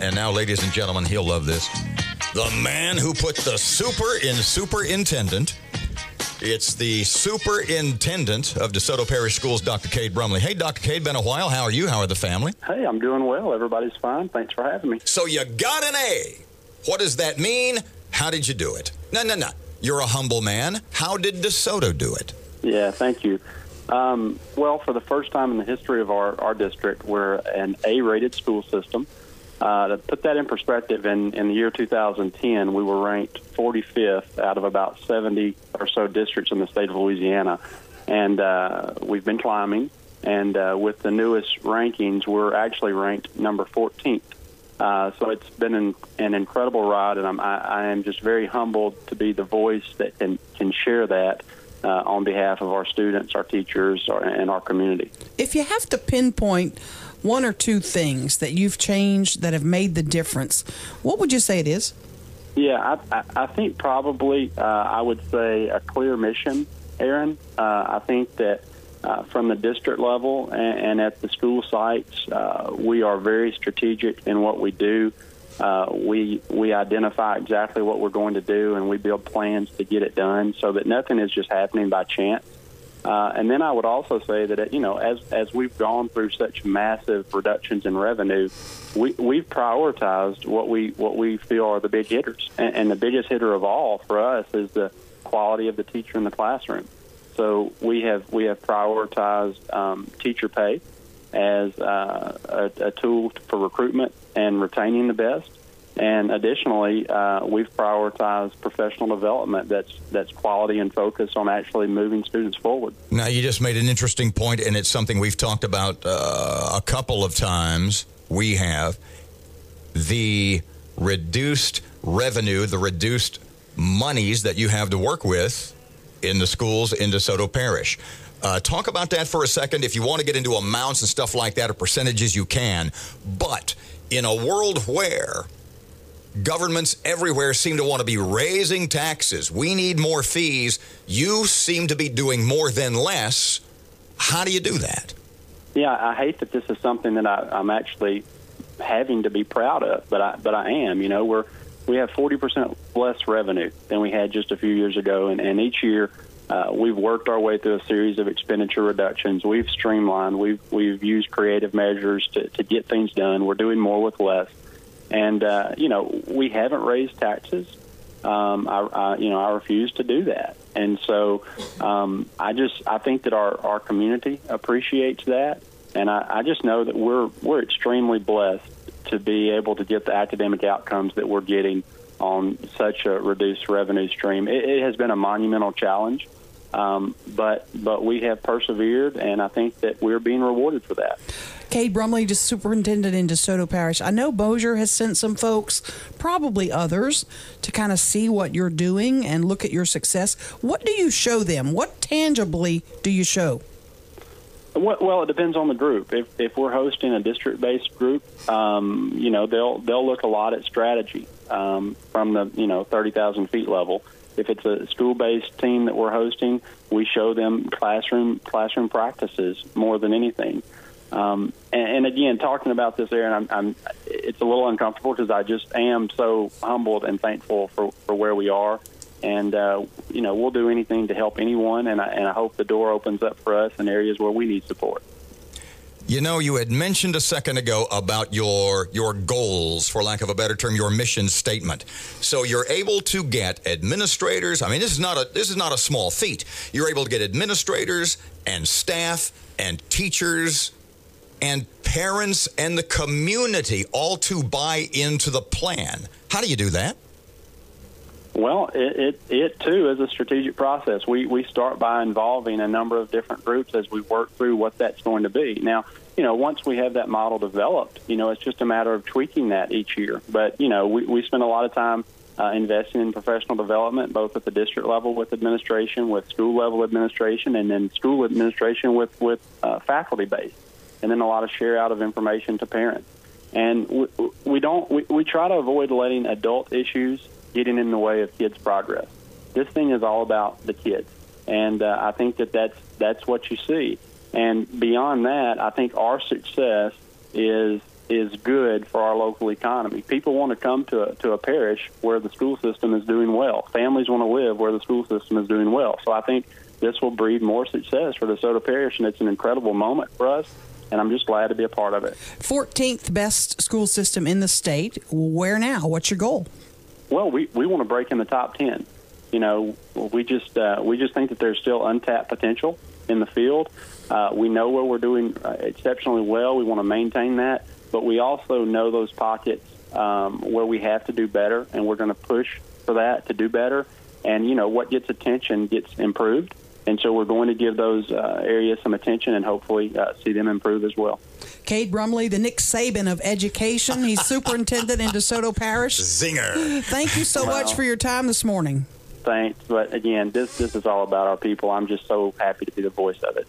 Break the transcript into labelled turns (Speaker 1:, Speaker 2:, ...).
Speaker 1: And now, ladies and gentlemen, he'll love this. The man who put the super in superintendent. It's the superintendent of DeSoto Parish Schools, Dr. Cade Brumley. Hey, Dr. Cade, been a while. How are you? How are the family?
Speaker 2: Hey, I'm doing well. Everybody's fine. Thanks for having me.
Speaker 1: So you got an A. What does that mean? How did you do it? No. You're a humble man. How did DeSoto do it?
Speaker 2: Yeah, thank you. Well, for the first time in the history of our district, we're an A-rated school system. To put that in perspective, in the year 2010, we were ranked 45th out of about 70 or so districts in the state of Louisiana. And we've been climbing. And with the newest rankings, we're actually ranked number 14th. So it's been an incredible ride, and I am just very humbled to be the voice that can share that on behalf of our students, our teachers, and our community.
Speaker 3: If you have to pinpoint one or two things that you've changed that have made the difference, what would you say it is?
Speaker 2: Yeah, I think probably I would say a clear mission, Erin. I think that from the district level and at the school sites, we are very strategic in what we do. We identify exactly what we're going to do, and we build plans to get it done so that nothing is just happening by chance. And then I would also say that, as we've gone through such massive reductions in revenue, we've prioritized what we feel are the big hitters. And the biggest hitter of all for us is the quality of the teacher in the classroom. So we have prioritized teacher pay as a tool for recruitment and retaining the best. And additionally, we've prioritized professional development that's quality and focus on actually moving students forward.
Speaker 1: Now, you just made an interesting point, and it's something we've talked about a couple of times. We have the reduced revenue, the reduced monies that you have to work with in the schools in DeSoto Parish. Talk about that for a second. If you want to get into amounts and stuff like that or percentages, you can. But in a world where governments everywhere seem to want to be raising taxes, we need more fees, you seem to be doing more than less. How do you do that?
Speaker 2: Yeah, I hate that this is something that I'm actually having to be proud of, but I am. We have 40% less revenue than we had just a few years ago, and each year we've worked our way through a series of expenditure reductions. We've streamlined. We've used creative measures to get things done. We're doing more with less. And, we haven't raised taxes. I refuse to do that. And so I think that our community appreciates that. And I just know that we're extremely blessed to be able to get the academic outcomes that we're getting on such a reduced revenue stream. It has been a monumental challenge, but we have persevered, and I think that we're being rewarded for that.
Speaker 3: Cade Brumley, just superintendent in DeSoto Parish. I know Bossier has sent some folks, probably others, to kind of see what you're doing and look at your success. What do you show them? What tangibly do you show?
Speaker 2: Well, it depends on the group. If we're hosting a district-based group, they'll look a lot at strategy from the 30,000 feet level. If it's a school-based team that we're hosting, we show them classroom practices more than anything. And again, talking about this, Erin, it's a little uncomfortable because I just am so humbled and thankful for where we are. And, we'll do anything to help anyone, and I hope the door opens up for us in areas where we need support.
Speaker 1: You had mentioned a second ago about your goals, for lack of a better term, your mission statement. So you're able to get administrators. I mean, this is not a small feat. You're able to get administrators and staff and teachers and parents and the community all to buy into the plan. How do you do that?
Speaker 2: Well, it too is a strategic process. We start by involving a number of different groups as we work through what that's going to be. Now, once we have that model developed, it's just a matter of tweaking that each year. But, we spend a lot of time investing in professional development, both at the district level with administration, with school level administration, and then school administration with faculty base, and then a lot of share out of information to parents. And we try to avoid letting adult issues getting in the way of kids' progress. This thing is all about the kids, and I think that's what you see. And beyond that, I think our success is is good for our local economy. People want to come to a parish where the school system is doing well. Families want to live where the school system is doing well. So I think this will breed more success for DeSoto Parish, and it's an incredible moment for us, and I'm just glad to be a part of it.
Speaker 3: 14th best school system in the state. Where now? What's your goal?
Speaker 2: Well, we want to break in the top 10. You know, we just think that there's still untapped potential in the field. We know where we're doing exceptionally well. We want to maintain that, but we also know those pockets where we have to do better, and we're going to push for that to do better. And, you know, what gets attention gets improved, and so we're going to give those areas some attention and hopefully see them improve as well.
Speaker 3: Cade Brumley, the Nick Saban of education. He's superintendent in DeSoto Parish.
Speaker 1: Zinger.
Speaker 3: Thank you so much for your time this morning.
Speaker 2: Thanks. But, again, this is all about our people. I'm just so happy to be the voice of it.